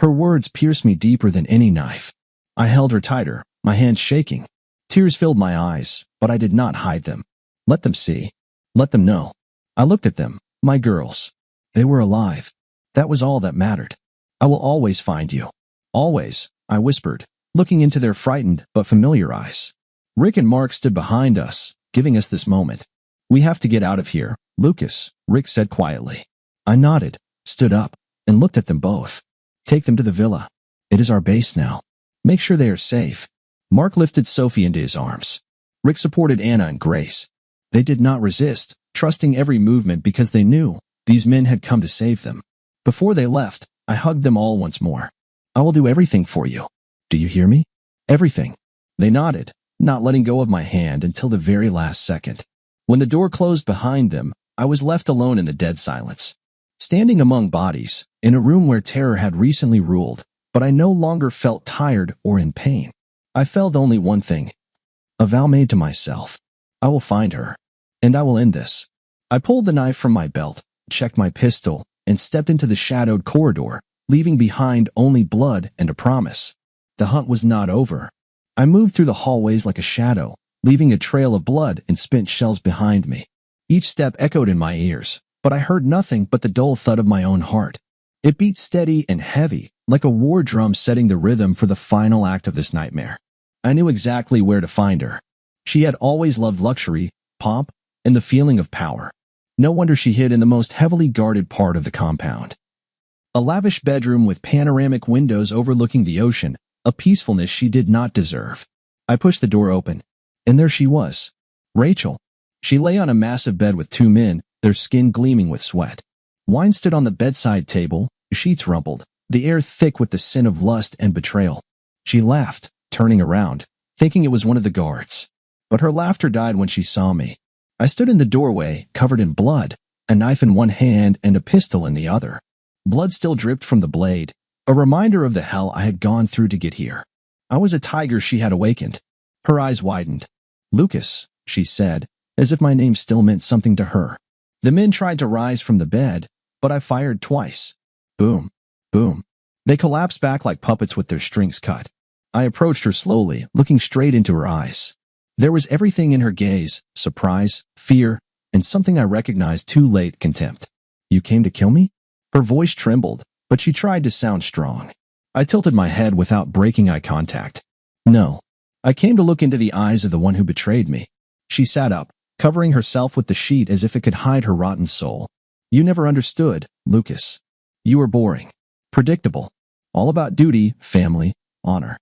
Her words pierced me deeper than any knife. I held her tighter, my hands shaking. Tears filled my eyes, but I did not hide them. Let them see. Let them know. I looked at them, my girls. They were alive. That was all that mattered. "I will always find you." "Always," I whispered, looking into their frightened but familiar eyes. Rick and Mark stood behind us, giving us this moment. "We have to get out of here, Lucas," Rick said quietly. I nodded, stood up, and looked at them both. "Take them to the villa. It is our base now. Make sure they are safe." Mark lifted Sophie into his arms. Rick supported Anna and Grace. They did not resist, trusting every movement because they knew these men had come to save them. Before they left, I hugged them all once more. "I will do everything for you. Do you hear me? Everything." They nodded, not letting go of my hand until the very last second. When the door closed behind them, I was left alone in the dead silence. Standing among bodies, in a room where terror had recently ruled, but I no longer felt tired or in pain. I felt only one thing. A vow made to myself. I will find her, and I will end this. I pulled the knife from my belt, checked my pistol, and stepped into the shadowed corridor, leaving behind only blood and a promise. The hunt was not over. I moved through the hallways like a shadow, leaving a trail of blood and spent shells behind me. Each step echoed in my ears, but I heard nothing but the dull thud of my own heart. It beat steady and heavy, like a war drum setting the rhythm for the final act of this nightmare. I knew exactly where to find her. She had always loved luxury, pomp, and the feeling of power. No wonder she hid in the most heavily guarded part of the compound. A lavish bedroom with panoramic windows overlooking the ocean, a peacefulness she did not deserve. I pushed the door open, and there she was. Rachel. She lay on a massive bed with two men, their skin gleaming with sweat. Wine stood on the bedside table, sheets rumpled, the air thick with the scent of lust and betrayal. She laughed, turning around, thinking it was one of the guards. But her laughter died when she saw me. I stood in the doorway, covered in blood, a knife in one hand and a pistol in the other. Blood still dripped from the blade, a reminder of the hell I had gone through to get here. I was a tiger she had awakened. Her eyes widened. "Lucas," she said, as if my name still meant something to her. The men tried to rise from the bed, but I fired twice. Boom, boom. They collapsed back like puppets with their strings cut. I approached her slowly, looking straight into her eyes. There was everything in her gaze, surprise, fear, and something I recognized too late, contempt. "You came to kill me?" Her voice trembled, but she tried to sound strong. I tilted my head without breaking eye contact. "No. I came to look into the eyes of the one who betrayed me." She sat up, covering herself with the sheet as if it could hide her rotten soul. "You never understood, Lucas. You were boring. Predictable. All about duty, family, honor.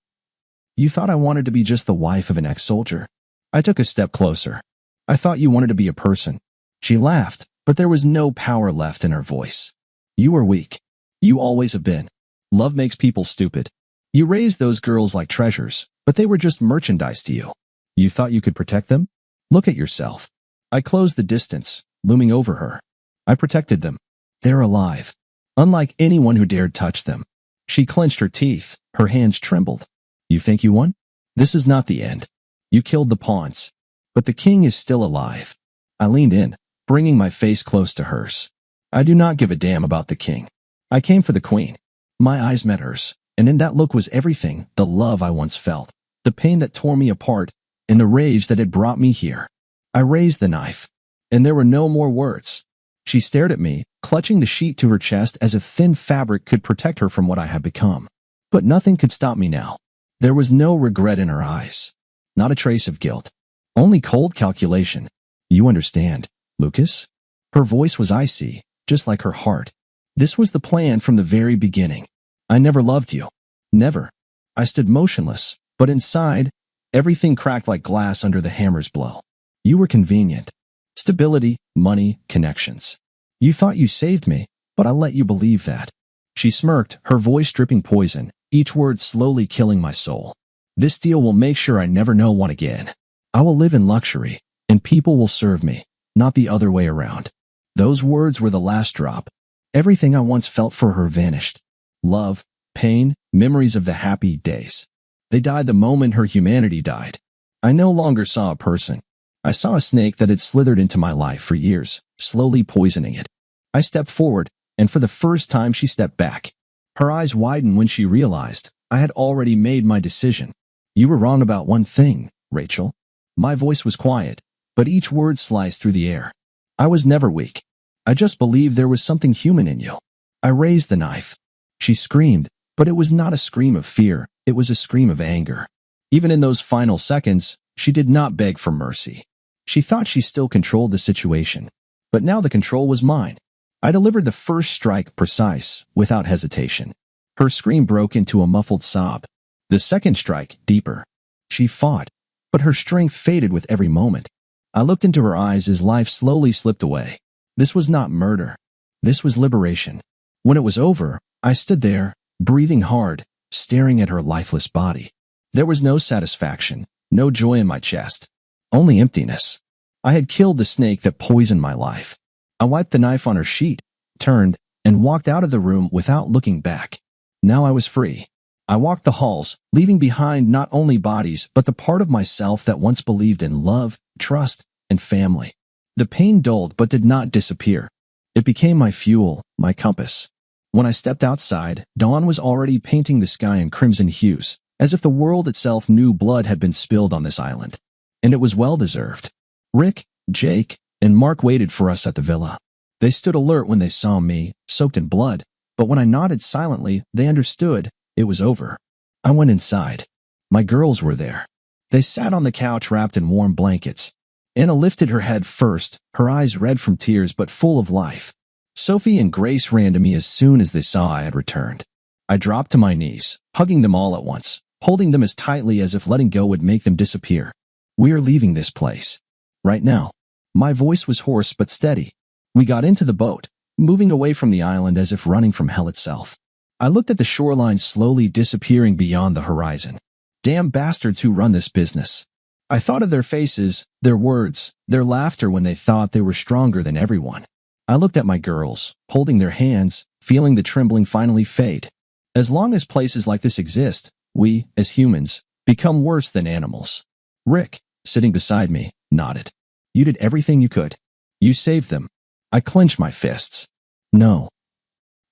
You thought I wanted to be just the wife of an ex-soldier." I took a step closer. "I thought you wanted to be a person." She laughed, but there was no power left in her voice. "You were weak. You always have been. Love makes people stupid. You raised those girls like treasures, but they were just merchandise to you. You thought you could protect them? Look at yourself." I closed the distance, looming over her. "I protected them. They're alive. Unlike anyone who dared touch them." She clenched her teeth, her hands trembled. "You think you won? This is not the end. You killed the pawns. But the king is still alive." I leaned in, bringing my face close to hers. "I do not give a damn about the king. I came for the queen." My eyes met hers, and in that look was everything, the love I once felt, the pain that tore me apart, and the rage that had brought me here. I raised the knife, and there were no more words. She stared at me, clutching the sheet to her chest as if thin fabric could protect her from what I had become. But nothing could stop me now. There was no regret in her eyes. Not a trace of guilt. Only cold calculation. "You understand, Lucas?" Her voice was icy, just like her heart. "This was the plan from the very beginning. I never loved you. Never." I stood motionless, but inside, everything cracked like glass under the hammer's blow. "You were convenient. Stability, money, connections. You thought you saved me, but I let you believe that." She smirked, her voice dripping poison, each word slowly killing my soul. "This deal will make sure I never know one again. I will live in luxury, and people will serve me, not the other way around." Those words were the last drop. Everything I once felt for her vanished. Love, pain, memories of the happy days. They died the moment her humanity died. I no longer saw a person. I saw a snake that had slithered into my life for years, slowly poisoning it. I stepped forward, and for the first time she stepped back. Her eyes widened when she realized I had already made my decision. "You were wrong about one thing, Rachel." My voice was quiet, but each word sliced through the air. "I was never weak. I just believed there was something human in you." I raised the knife. She screamed, but it was not a scream of fear, it was a scream of anger. Even in those final seconds, she did not beg for mercy. She thought she still controlled the situation, but now the control was mine. I delivered the first strike precise, without hesitation. Her scream broke into a muffled sob. The second strike, deeper. She fought, but her strength faded with every moment. I looked into her eyes as life slowly slipped away. This was not murder. This was liberation. When it was over, I stood there, breathing hard, staring at her lifeless body. There was no satisfaction, no joy in my chest, only emptiness. I had killed the snake that poisoned my life. I wiped the knife on her sheet, turned, and walked out of the room without looking back. Now I was free. I walked the halls, leaving behind not only bodies but the part of myself that once believed in love, trust, and family. The pain dulled but did not disappear. It became my fuel, my compass. When I stepped outside, dawn was already painting the sky in crimson hues, as if the world itself knew blood had been spilled on this island. And it was well-deserved. Rick, Jake, and Mark waited for us at the villa. They stood alert when they saw me, soaked in blood, but when I nodded silently, they understood it was over. I went inside. My girls were there. They sat on the couch wrapped in warm blankets. Anna lifted her head first, her eyes red from tears but full of life. Sophie and Grace ran to me as soon as they saw I had returned. I dropped to my knees, hugging them all at once, holding them as tightly as if letting go would make them disappear. We are leaving this place. Right now. My voice was hoarse but steady. We got into the boat, moving away from the island as if running from hell itself. I looked at the shoreline slowly disappearing beyond the horizon. Damn bastards who run this business. I thought of their faces, their words, their laughter when they thought they were stronger than everyone. I looked at my girls, holding their hands, feeling the trembling finally fade. As long as places like this exist, we, as humans, become worse than animals. Rick, sitting beside me, nodded. You did everything you could. You saved them. I clenched my fists. No.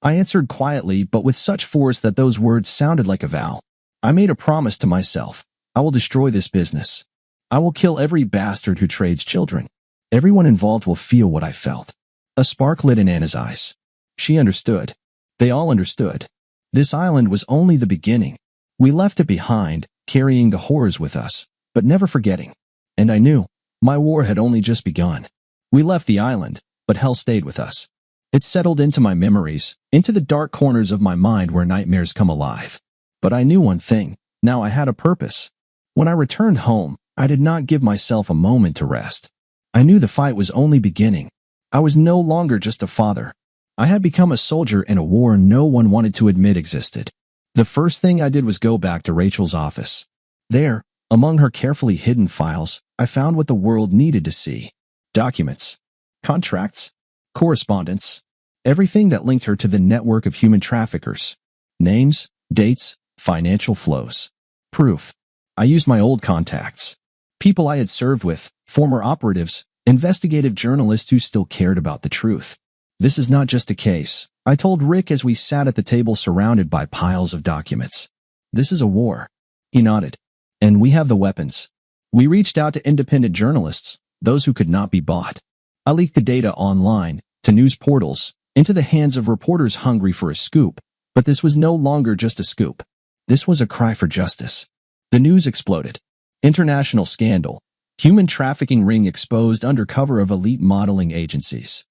I answered quietly but with such force that those words sounded like a vow. I made a promise to myself. I will destroy this business. I will kill every bastard who trades children. Everyone involved will feel what I felt. A spark lit in Anna's eyes. She understood. They all understood. This island was only the beginning. We left it behind, carrying the horrors with us, but never forgetting. And I knew. My war had only just begun. We left the island, but hell stayed with us. It settled into my memories, into the dark corners of my mind where nightmares come alive. But I knew one thing. Now I had a purpose. When I returned home, I did not give myself a moment to rest. I knew the fight was only beginning. I was no longer just a father. I had become a soldier in a war no one wanted to admit existed. The first thing I did was go back to Rachel's office. There, among her carefully hidden files, I found what the world needed to see. Documents, contracts, correspondence, everything that linked her to the network of human traffickers. Names, dates, financial flows. Proof. I used my old contacts. People I had served with, former operatives, investigative journalists who still cared about the truth. This is not just a case, I told Rick as we sat at the table surrounded by piles of documents. This is a war. He nodded. And we have the weapons. We reached out to independent journalists, those who could not be bought. I leaked the data online, to news portals, into the hands of reporters hungry for a scoop. But this was no longer just a scoop. This was a cry for justice. The news exploded. International scandal. Human trafficking ring exposed under cover of elite modeling agencies.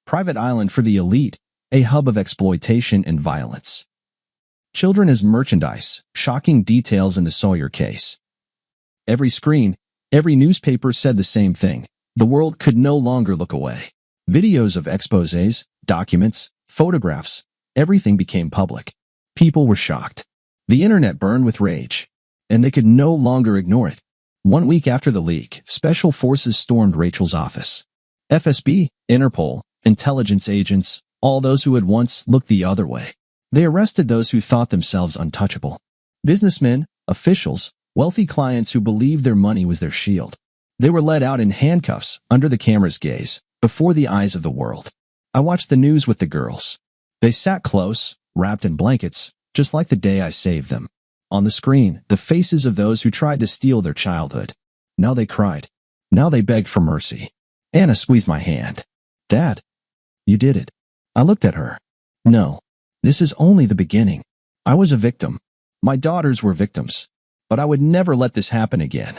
Private island for the elite, a hub of exploitation and violence. Children as merchandise, shocking details in the Sawyer case. Every screen, every newspaper said the same thing. The world could no longer look away. Videos of exposés, documents, photographs, everything became public. People were shocked. The internet burned with rage, and they could no longer ignore it. 1 week after the leak, special forces stormed Rachel's office. FSB, Interpol, intelligence agents, all those who had once looked the other way. They arrested those who thought themselves untouchable. Businessmen, officials, wealthy clients who believed their money was their shield. They were led out in handcuffs, under the camera's gaze, before the eyes of the world. I watched the news with the girls. They sat close, wrapped in blankets, just like the day I saved them. On the screen, the faces of those who tried to steal their childhood. Now they cried. Now they begged for mercy. Anna squeezed my hand. Dad, you did it. I looked at her. No, this is only the beginning. I was a victim. My daughters were victims. But I would never let this happen again.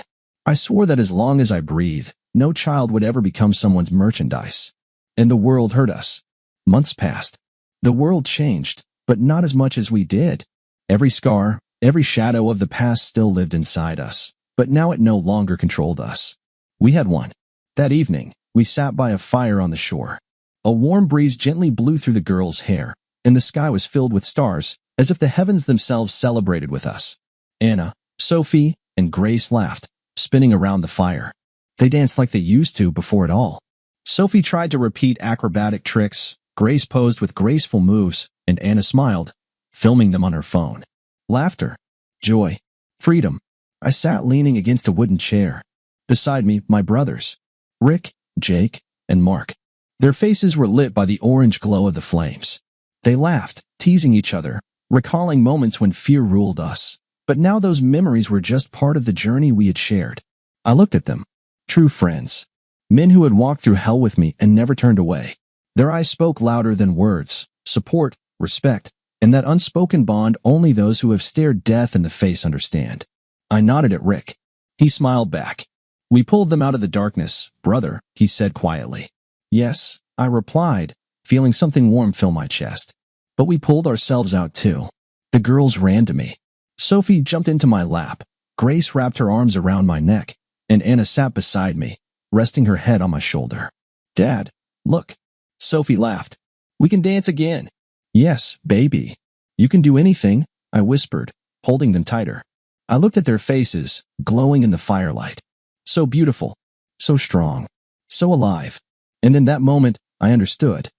I swore that as long as I breathe, no child would ever become someone's merchandise. And the world hurt us. Months passed. The world changed, but not as much as we did. Every scar, every shadow of the past still lived inside us, but now it no longer controlled us. We had won. That evening, we sat by a fire on the shore. A warm breeze gently blew through the girls' hair, and the sky was filled with stars, as if the heavens themselves celebrated with us. Anna, Sophie, and Grace laughed, spinning around the fire. They danced like they used to before it all. Sophie tried to repeat acrobatic tricks, Grace posed with graceful moves, and Anna smiled, filming them on her phone. Laughter, joy, freedom. I sat leaning against a wooden chair. Beside me, my brothers, Rick, Jake, and Mark. Their faces were lit by the orange glow of the flames. They laughed, teasing each other, recalling moments when fear ruled us. But now those memories were just part of the journey we had shared. I looked at them. True friends. Men who had walked through hell with me and never turned away. Their eyes spoke louder than words. Support, respect, and that unspoken bond only those who have stared death in the face understand. I nodded at Rick. He smiled back. We pulled them out of the darkness, brother, he said quietly. Yes, I replied, feeling something warm fill my chest. But we pulled ourselves out too. The girls ran to me. Sophie jumped into my lap. Grace wrapped her arms around my neck, and Anna sat beside me, resting her head on my shoulder. Dad, look. Sophie laughed. We can dance again. Yes, baby. You can do anything, I whispered, holding them tighter. I looked at their faces, glowing in the firelight. So beautiful, so strong, so alive. And in that moment, I understood.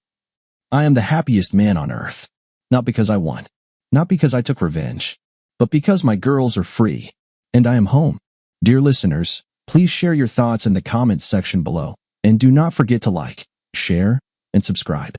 I am the happiest man on earth. Not because I won, not because I took revenge, but because my girls are free, and I am home. Dear listeners, please share your thoughts in the comments section below, and do not forget to like, share, and subscribe.